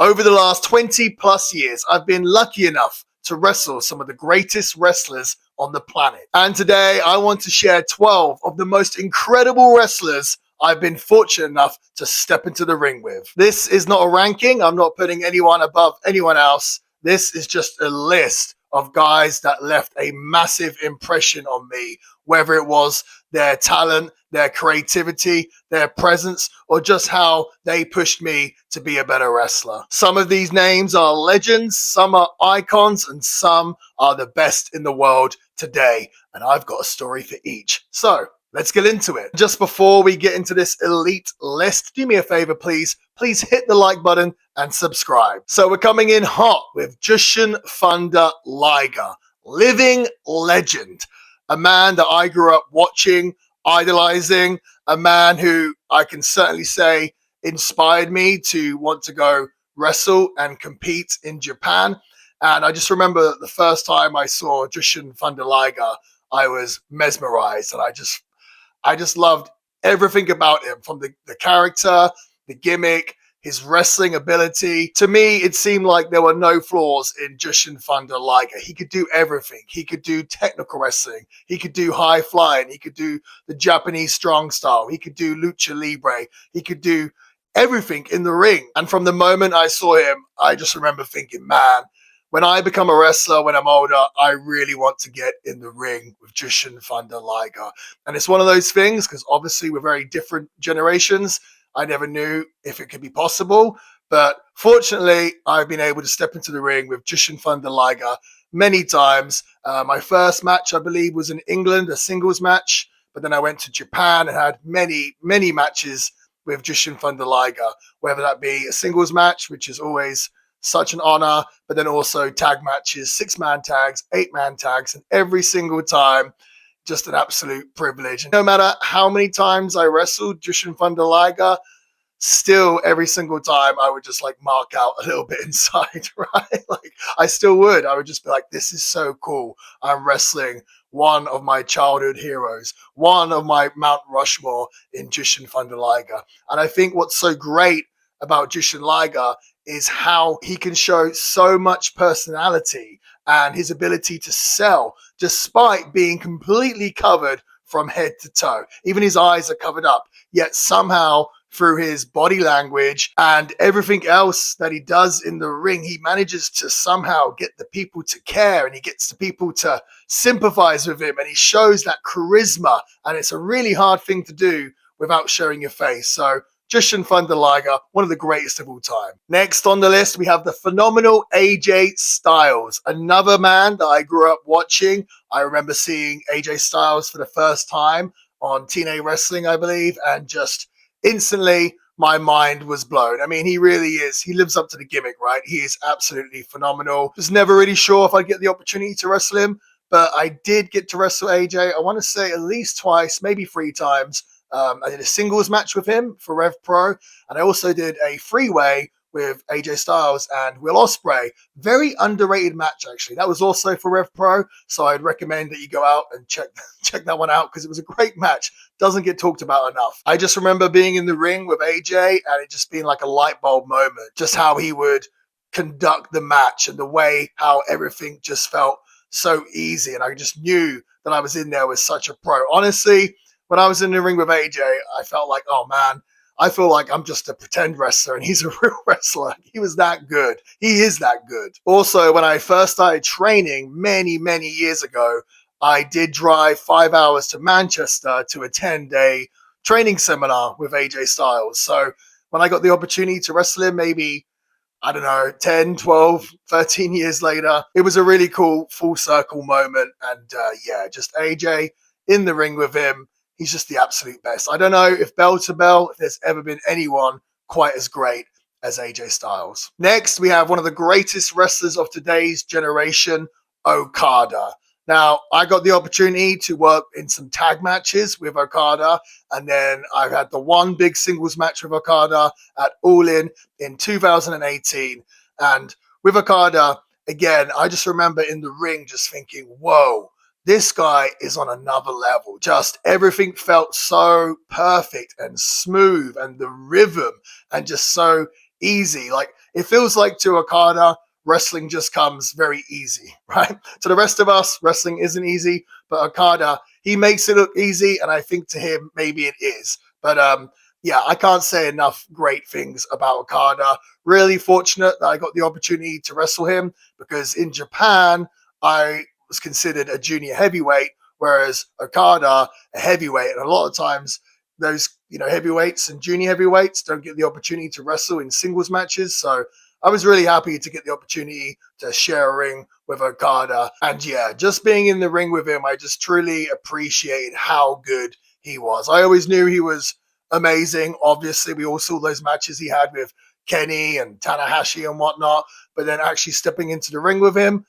Over the last 20 plus years, I've been lucky enough to wrestle some of the greatest wrestlers on the planet. And today I want to share 12 of the most incredible wrestlers I've been fortunate enough to step into the ring with. This is not a ranking. I'm not putting anyone above anyone else. This is just a list of guys that left a massive impression on me, whether it was their talent, their creativity, their presence, or just how they pushed me to be a better wrestler. Some of these names are legends, some are icons, and some are the best in the world today. And I've got a story for each. So let's get into it. Just before we get into this elite list, do me a favor, please. Please hit the like button and subscribe. So we're coming in hot with Jushin Thunder Liger, living legend, a man that I grew up watching, idolizing, a man who I can certainly say inspired me to want to go wrestle and compete in Japan. And I just remember the first time I saw Jushin Thunder Liger, I was mesmerized, and I just loved everything about him, from the character, the gimmick, his wrestling ability. To me, it seemed like there were no flaws in Jushin Thunder Liger. He could do everything. He could do technical wrestling. He could do high flying. He could do the Japanese strong style. He could do lucha libre. He could do everything in the ring. And from the moment I saw him, I just remember thinking, man, when I become a wrestler, when I'm older, I really want to get in the ring with Jushin Thunder Liger. And it's one of those things, because obviously we're very different generations. I never knew if it could be possible. But fortunately, I've been able to step into the ring with Jushin Thunder Liger many times. My first match, I believe, was in England, a singles match. But then I went to Japan and had many, many matches with Jushin Thunder Liger, whether that be a singles match, which is always such an honor, but then also tag matches, 6-man tags, 8-man tags, and every single time, just an absolute privilege. And no matter how many times I wrestled Jushin Thunder Liger, still every single time I would just like mark out a little bit inside, right? Like I still would. I would just be like, this is so cool. I'm wrestling one of my childhood heroes, one of my Mount Rushmore in Jushin Thunder Liger. And I think what's so great about Jushin Liger is how he can show so much personality and his ability to sell despite being completely covered from head to toe. Even his eyes are covered up, yet somehow through his body language and everything else that he does in the ring, he manages to somehow get the people to care, and he gets the people to sympathize with him, and he shows that charisma, and it's a really hard thing to do without showing your face. So Jushin Thunder Liger, one of the greatest of all time. Next on the list, we have the phenomenal AJ Styles, another man that I grew up watching. I remember seeing AJ Styles for the first time on TNA Wrestling, I believe, and just instantly my mind was blown. I mean, he really is. He lives up to the gimmick, right? He is absolutely phenomenal. Was never really sure if I'd get the opportunity to wrestle him, but I did get to wrestle AJ, I want to say at least twice, maybe 3 times. I did a singles match with him for Rev Pro, and I also did a freeway with AJ Styles and Will Ospreay. Very underrated match, actually. That was also for Rev Pro, so I'd recommend that you go out and check that one out, because it was a great match. Doesn't get talked about enough. I just remember being in the ring with AJ and it just being like a light bulb moment, just how he would conduct the match and the way how everything just felt so easy, and I just knew that I was in there with such a pro. Honestly, when I was in the ring with AJ, I felt like, oh man, I feel like I'm just a pretend wrestler and he's a real wrestler. He was that good. He is that good. Also, when I first started training many, many years ago, I did drive 5 hours to Manchester to attend a training seminar with AJ Styles. So when I got the opportunity to wrestle him, maybe, I don't know, 10, 12, 13 years later, it was a really cool full circle moment. And just AJ in the ring with him. He's just the absolute best. I don't know if bell to bell, if there's ever been anyone quite as great as AJ Styles. Next, we have one of the greatest wrestlers of today's generation, Okada. Now, I got the opportunity to work in some tag matches with Okada, and then I've had the one big singles match with Okada at All in 2018. And with Okada, again, I just remember in the ring just thinking, whoa, this guy is on another level. Just everything felt so perfect and smooth, and the rhythm and just so easy. Like it feels like to Okada, wrestling just comes very easy, right? To the rest of us, wrestling isn't easy, but Okada, he makes it look easy, and I think to him, maybe it is. But yeah, I can't say enough great things about Okada. Really fortunate that I got the opportunity to wrestle him, because in Japan, I was considered a junior heavyweight, whereas Okada, a heavyweight. And a lot of times, those heavyweights and junior heavyweights don't get the opportunity to wrestle in singles matches. So I was really happy to get the opportunity to share a ring with Okada. And yeah, just being in the ring with him, I just truly appreciate how good he was. I always knew he was amazing. Obviously, we all saw those matches he had with Kenny and Tanahashi and whatnot. But then actually stepping into the ring with him,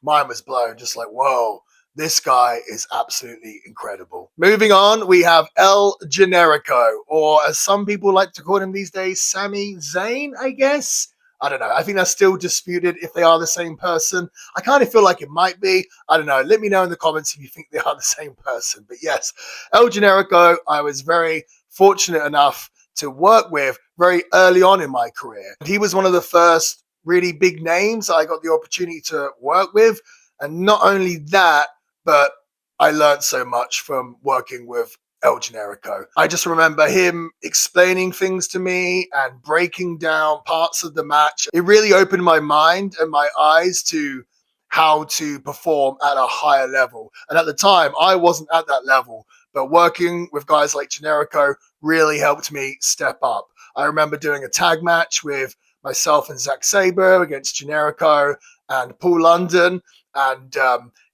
mine was blown. Just like, whoa, this guy is absolutely incredible. Moving on, we have El Generico, or as some people like to call him these days, Sami Zayn, I guess. I don't know. I think that's still disputed if they are the same person. I kind of feel like it might be. I don't know. Let me know in the comments if you think they are the same person. But yes, El Generico, I was very fortunate enough to work with very early on in my career. He was one of the first really big names I got the opportunity to work with. And not only that, but I learned so much from working with El Generico. I just remember him explaining things to me and breaking down parts of the match. It really opened my mind and my eyes to how to perform at a higher level. And at the time, I wasn't at that level, but working with guys like Generico really helped me step up. I remember doing a tag match with myself and Zack Sabre against Generico and Paul London. And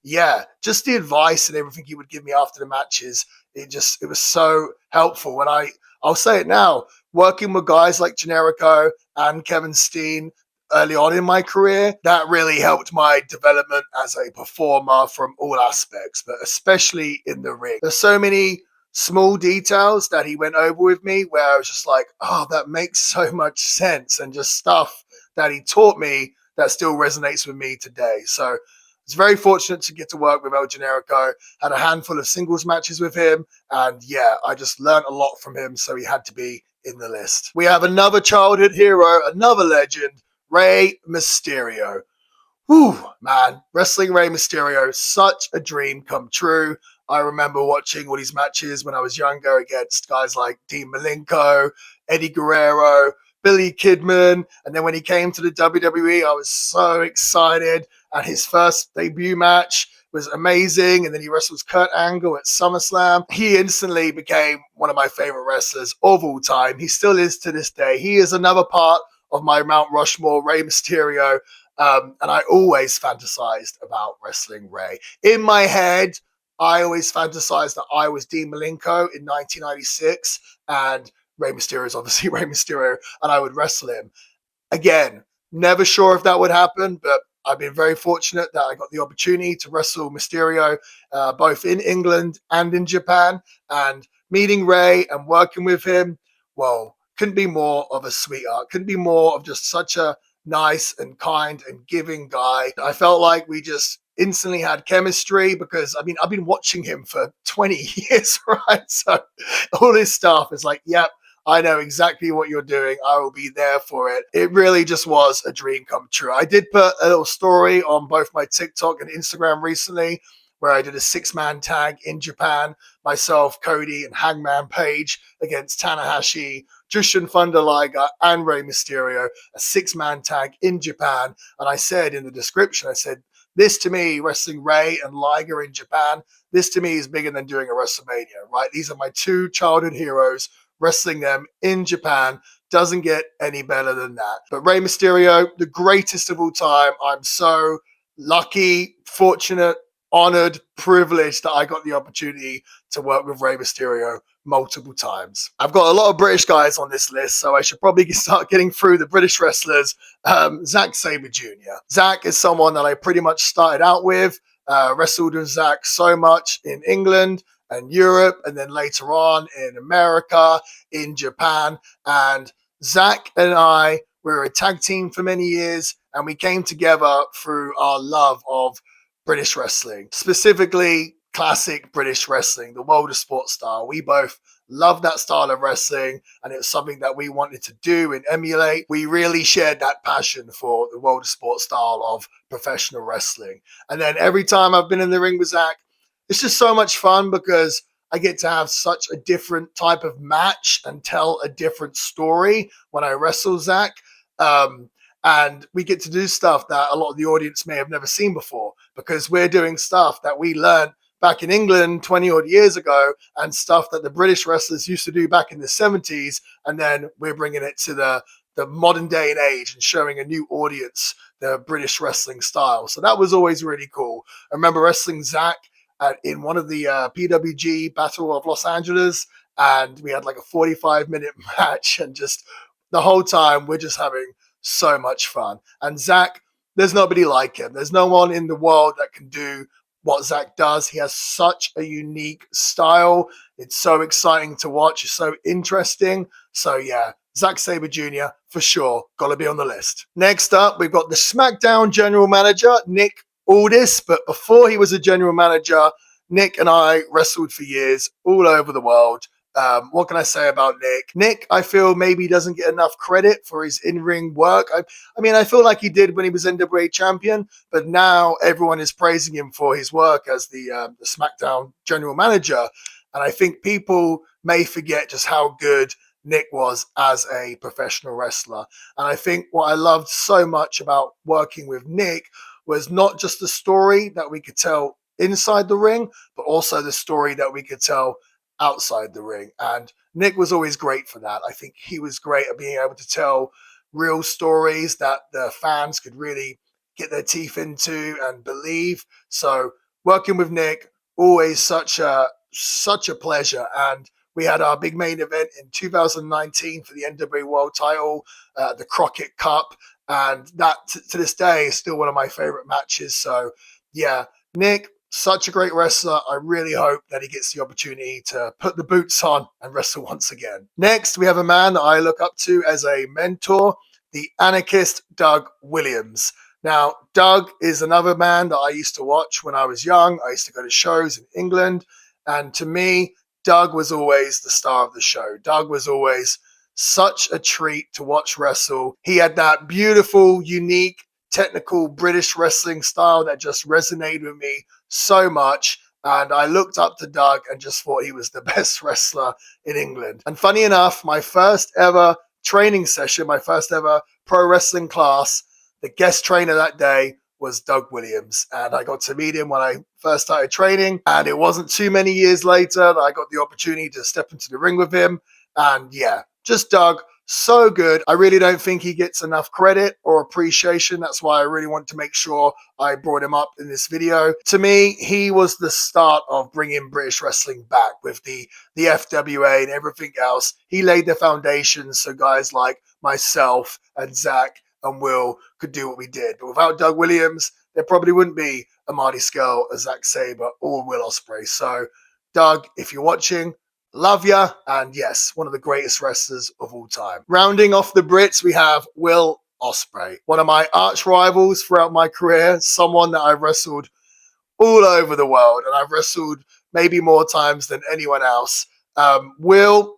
yeah, just the advice and everything he would give me after the matches, it was so helpful. And I'll say it now, working with guys like Generico and Kevin Steen early on in my career, that really helped my development as a performer from all aspects, but especially in the ring. There's so many small details that he went over with me where I was just like, oh, that makes so much sense, and just stuff that he taught me that still resonates with me today. So I was very fortunate to get to work with El Generico, had a handful of singles matches with him, and yeah, I just learned a lot from him, so he had to be in the list. We have another childhood hero, another legend, Rey Mysterio. Whew, man, wrestling Rey Mysterio, such a dream come true. I remember watching all these matches when I was younger against guys like Dean Malenko, Eddie Guerrero, Billy Kidman. And then when he came to the WWE, I was so excited. And his first debut match was amazing. And then he wrestles Kurt Angle at SummerSlam. He instantly became one of my favorite wrestlers of all time. He still is to this day. He is another part of my Mount Rushmore, Rey Mysterio. And I always fantasized about wrestling Rey. In my head, I always fantasized that I was Dean Malenko in 1996, and Rey Mysterio is obviously Rey Mysterio, and I would wrestle him. Again, never sure if that would happen, but I've been very fortunate that I got the opportunity to wrestle Mysterio both in England and in Japan, and meeting Rey and working with him, well, couldn't be more of a sweetheart, couldn't be more of just such a nice and kind and giving guy. I felt like we just instantly had chemistry because, I mean, I've been watching him for 20 years, right? So all this stuff is like, yep, I know exactly what you're doing. I will be there for it. It really just was a dream come true. I did put a little story on both my TikTok and Instagram recently where I did a 6-man tag in Japan, myself, Cody, and Hangman Page against Tanahashi, Jushin Thunder Liger, and Rey Mysterio, a 6-man tag in Japan. And I said in the description, I said, this to me, wrestling Rey and Liger in Japan, this to me is bigger than doing a WrestleMania, right? These are my two childhood heroes. Wrestling them in Japan doesn't get any better than that. But Rey Mysterio, the greatest of all time. I'm so lucky, fortunate, honored, privileged that I got the opportunity to work with Rey Mysterio multiple times. I've got a lot of British guys on this list, so I should probably start getting through the British wrestlers. Zack Sabre Jr. Zack is someone that I pretty much started out with, wrestled with Zack so much in England and Europe, and then later on in America, in Japan. And Zack and I were a tag team for many years, and we came together through our love of British wrestling, specifically classic British wrestling, the world of sports style. We both loved that style of wrestling, and it was something that we wanted to do and emulate. We really shared that passion for the world of sport style of professional wrestling. And then every time I've been in the ring with Zack, it's just so much fun because I get to have such a different type of match and tell a different story when I wrestle Zack. And we get to do stuff that a lot of the audience may have never seen before because we're doing stuff that we learned back in England 20 odd years ago and stuff that the British wrestlers used to do back in the 70s. And then we're bringing it to the modern day and age and showing a new audience the British wrestling style. So that was always really cool. I remember wrestling Zack in one of the PWG Battle of Los Angeles, and we had like a 45-minute match, and just the whole time we're just having so much fun. And Zack, there's nobody like him. There's no one in the world that can do what Zack does. He has such a unique style. It's so exciting to watch. It's so interesting. So yeah, Zack Sabre Jr. for sure, gotta be on the list. Next up, we've got the SmackDown general manager, Nick Aldis. But before he was a general manager, Nick and I wrestled for years all over the world. What can I say about Nick? Nick, I feel maybe doesn't get enough credit for his in-ring work. I mean, I feel like he did when he was NWA champion, but now everyone is praising him for his work as the SmackDown general manager. And I think people may forget just how good Nick was as a professional wrestler. And I think what I loved so much about working with Nick was not just the story that we could tell inside the ring, but also the story that we could tell outside the ring. And Nick was always great for that. I think he was great at being able to tell real stories that the fans could really get their teeth into and believe. So working with Nick, always such a pleasure. And we had our big main event in 2019 for the NWA World Title, the Crockett Cup, and that to this day is still one of my favorite matches. So yeah, Nick, such a great wrestler. I really hope that he gets the opportunity to put the boots on and wrestle once again. Next, we have a man that I look up to as a mentor, the anarchist Doug Williams. Now, Doug is another man that I used to watch when I was young. I used to go to shows in England. And to me, Doug was always the star of the show. Doug was always such a treat to watch wrestle. He had that beautiful, unique, technical British wrestling style that just resonated with me so much. And I looked up to Doug and just thought he was the best wrestler in England. And funny enough, my first ever training session, my first ever pro wrestling class, the guest trainer that day was Doug Williams. And I got to meet him when I first started training. And it wasn't too many years later that I got the opportunity to step into the ring with him. And yeah, just Doug, so good. I really don't think he gets enough credit or appreciation. That's why I really want to make sure I brought him up in this video. To me, he was the start of bringing British wrestling back with the FWA and everything else. He laid the foundation so guys like myself and Zack and Will could do what we did. But without Doug Williams, there probably wouldn't be a Marty Scurll, a Zack Sabre, or Will Ospreay. So, Doug, if you're watching, love ya, and yes, one of the greatest wrestlers of all time. Rounding off the Brits, we have Will Ospreay, one of my arch rivals throughout my career, someone that I've wrestled all over the world, and I've wrestled maybe more times than anyone else. Will,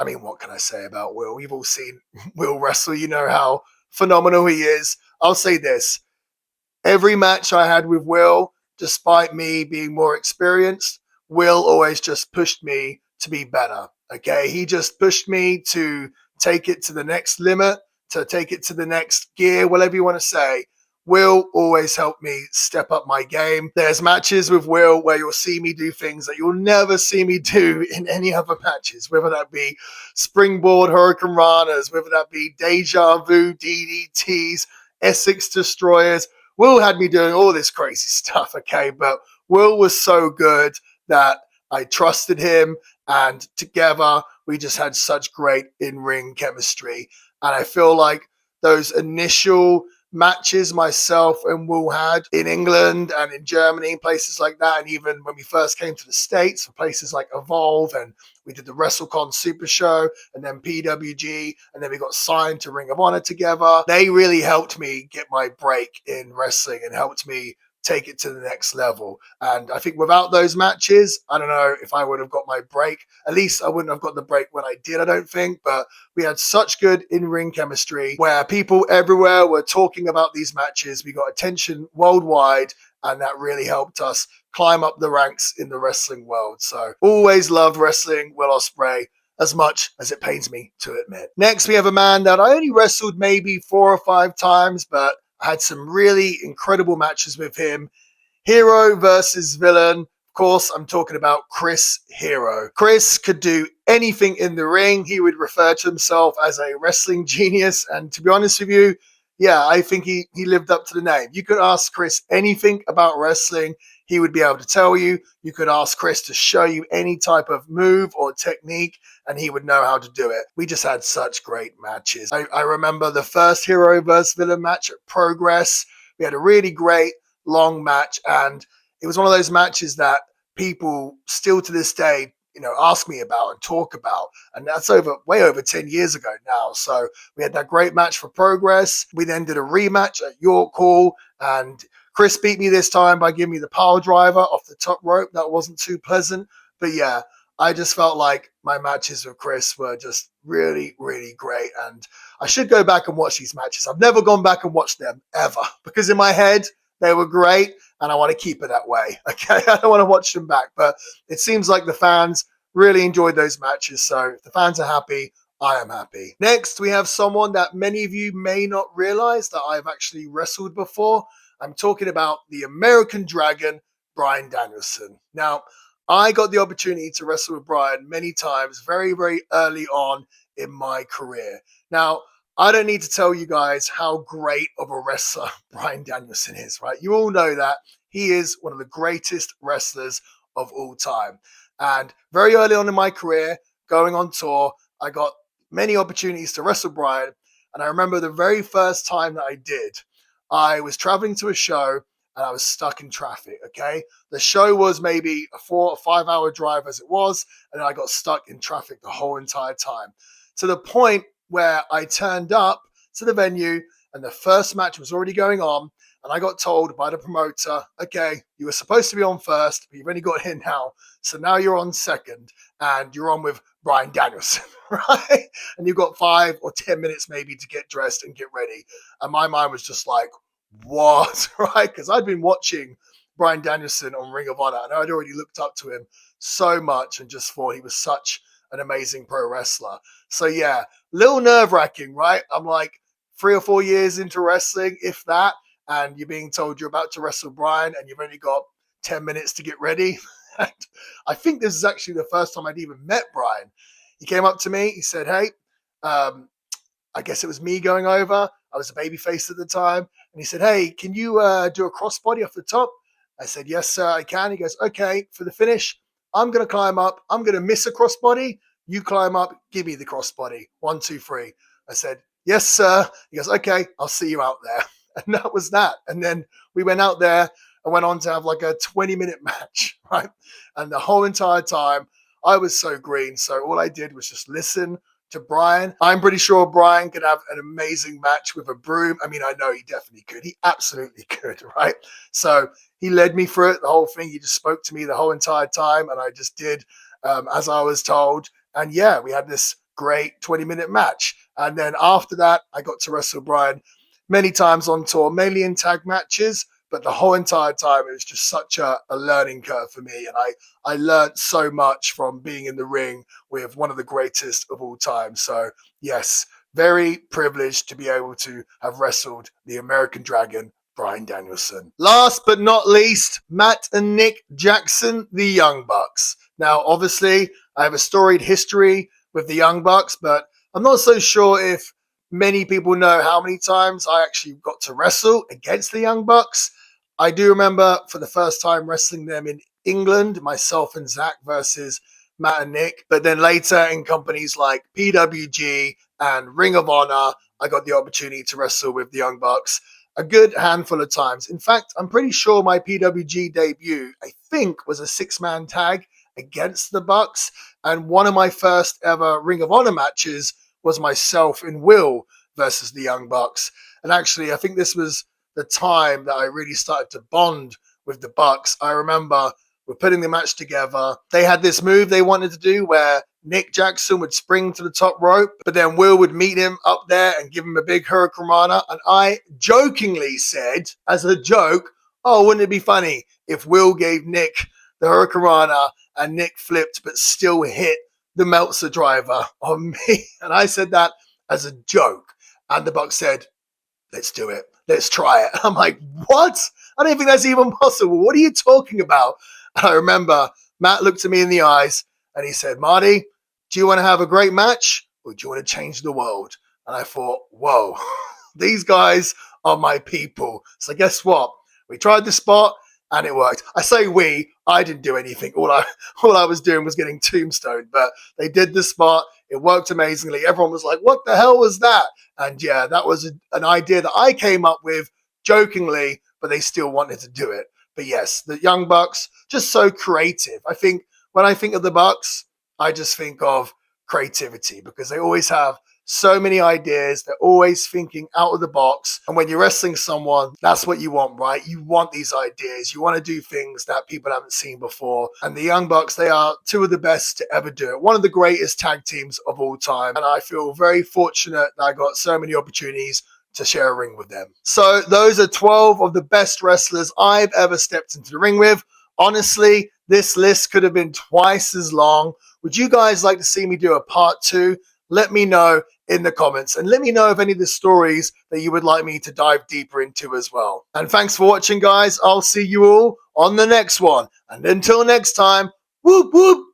I mean, what can I say about Will? We've all seen Will wrestle. You know how phenomenal he is. I'll say this. Every match I had with Will, despite me being more experienced, Will always just pushed me to be better. Okay. He just pushed me to take it to the next limit, to take it to the next gear, whatever you want to say. Will always helped me step up my game. There's matches with Will where you'll see me do things that you'll never see me do in any other matches, whether that be springboard Hurricane Ranas, whether that be deja vu DDTs, Essex Destroyers. Will had me doing all this crazy stuff, okay? But Will was so good that I trusted him, and together we just had such great in-ring chemistry. And I feel like those initial matches myself and Will had in England and in Germany, places like that, and even when we first came to the States for places like Evolve, and we did the WrestleCon Super Show, and then PWG, and then we got signed to Ring of Honor together. They really helped me get my break in wrestling and helped me take it to the next level. And I think without those matches, I don't know if I would have got my break. At least I wouldn't have got the break when I did, I don't think. But we had such good in-ring chemistry where people everywhere were talking about these matches. We got attention worldwide, and that really helped us climb up the ranks in the wrestling world. So always loved wrestling Will Ospreay, as much as it pains me to admit. Next, we have a man that I only wrestled maybe 4 or 5 times, but I had some really incredible matches with him. Hero versus villain. Of course, I'm talking about Chris Hero. Chris could do anything in the ring. He would refer to himself as a wrestling genius. And to be honest with you, yeah, I think he lived up to the name. You could ask Chris anything about wrestling, he would be able to tell you. You could ask Chris to show you any type of move or technique, and he would know how to do it. We just had such great matches. I remember the first Hero versus Villain match at Progress. We had a really great long match, and it was one of those matches that people still to this day, ask me about and talk about. And that's way over 10 years ago now. So we had that great match for Progress. We then did a rematch at York Hall, and Chris beat me this time by giving me the power driver off the top rope. That wasn't too pleasant. But yeah, I just felt like my matches with Chris were just really, really great. And I should go back and watch these matches. I've never gone back and watched them ever, because in my head, they were great, and I want to keep it that way. Okay, I don't want to watch them back, but it seems like the fans really enjoyed those matches. So if the fans are happy, I am happy. Next, we have someone that many of you may not realize that I've actually wrestled before. I'm talking about the American Dragon, Bryan Danielson. Now, I got the opportunity to wrestle with Bryan many times, very, very early on in my career. Now, I don't need to tell you guys how great of a wrestler Bryan Danielson is, right? You all know that he is one of the greatest wrestlers of all time. And very early on in my career, going on tour, I got many opportunities to wrestle Bryan. And I remember the very first time that I did, I was traveling to a show and I was stuck in traffic, okay? The show was maybe a 4 or 5 hour drive as it was, and I got stuck in traffic the whole entire time. To the point where I turned up to the venue and the first match was already going on, and I got told by the promoter, okay, you were supposed to be on first, but you've only got here now, so now you're on second, and you're on with Bryan Danielson, right? And you've got 5 or 10 minutes maybe to get dressed and get ready. And my mind was just like, what, right? Because I'd been watching Bryan Danielson on Ring of Honor, and I'd already looked up to him so much and just thought he was such an amazing pro wrestler. So yeah, little nerve-wracking, right? I'm like 3 or 4 years into wrestling, if that, and you're being told you're about to wrestle Bryan and you've only got 10 minutes to get ready. And I think this is actually the first time I'd even met Bryan. He came up to me, he said, hey, I guess it was me going over. I was a babyface at the time. And he said, hey, can you do a crossbody off the top? I said, yes, sir, I can. He goes, okay, for the finish, I'm going to climb up. I'm going to miss a crossbody. You climb up, give me the crossbody. 1, 2, 3. I said, yes, sir. He goes, okay, I'll see you out there. And that was that. And then we went out there and went on to have like a 20-minute match, right? And the whole entire time, I was so green. So all I did was just listen to Bryan. I'm pretty sure Bryan could have an amazing match with a broom. I mean, I know he definitely could. He absolutely could, right? So he led me through it, the whole thing. He just spoke to me the whole entire time, and I just did as I was told. And yeah, we had this great 20-minute match. And then after that, I got to wrestle Bryan many times on tour, mainly in tag matches. But the whole entire time, it was just such a learning curve for me. And I learned so much from being in the ring with one of the greatest of all time. So yes, very privileged to be able to have wrestled the American Dragon, Bryan Danielson. Last but not least, Matt and Nick Jackson, the Young Bucks. Now, obviously, I have a storied history with the Young Bucks, but I'm not so sure if many people know how many times I actually got to wrestle against the Young Bucks. I do remember for the first time wrestling them in England, myself and Zach versus Matt and Nick. But then later in companies like PWG and Ring of Honor, I got the opportunity to wrestle with the Young Bucks a good handful of times. In fact, I'm pretty sure my PWG debut, I think, was a 6-man tag against the Bucks. And one of my first ever Ring of Honor matches was myself and Will versus the Young Bucks. And actually, I think this was the time that I really started to bond with the Bucks. I remember we're putting the match together. They had this move they wanted to do where Nick Jackson would spring to the top rope, but then Will would meet him up there and give him a big Hurricanrana. And I jokingly said, as a joke, oh, wouldn't it be funny if Will gave Nick the Hurricanrana and Nick flipped but still hit the Meltzer driver on me? And I said that as a joke. And the Bucks said, let's do it. Let's try it. I'm like, what? I don't think that's even possible. What are you talking about? And I remember Matt looked at me in the eyes and he said, Marty, do you want to have a great match or do you want to change the world? And I thought, whoa, these guys are my people. So guess what? We tried the spot and it worked. I say I didn't do anything. All I was doing was getting tombstoned, but they did the spot. It worked amazingly. Everyone was like, what the hell was that? And yeah, that was an idea that I came up with jokingly, but they still wanted to do it. But yes, the Young Bucks, just so creative. I think when I think of the Bucks, I just think of creativity because they always have so many ideas. They're always thinking out of the box. And when you're wrestling someone, that's what you want, right? You want these ideas. You want to do things that people haven't seen before. And the Young Bucks, they are two of the best to ever do it. One of the greatest tag teams of all time. And I feel very fortunate that I got so many opportunities to share a ring with them. So those are 12 of the best wrestlers I've ever stepped into the ring with. Honestly, this list could have been twice as long. Would you guys like to see me do a part 2? Let me know in the comments and let me know of any of the stories that you would like me to dive deeper into as well. And thanks for watching, guys. I'll see you all on the next one. And until next time, whoop whoop.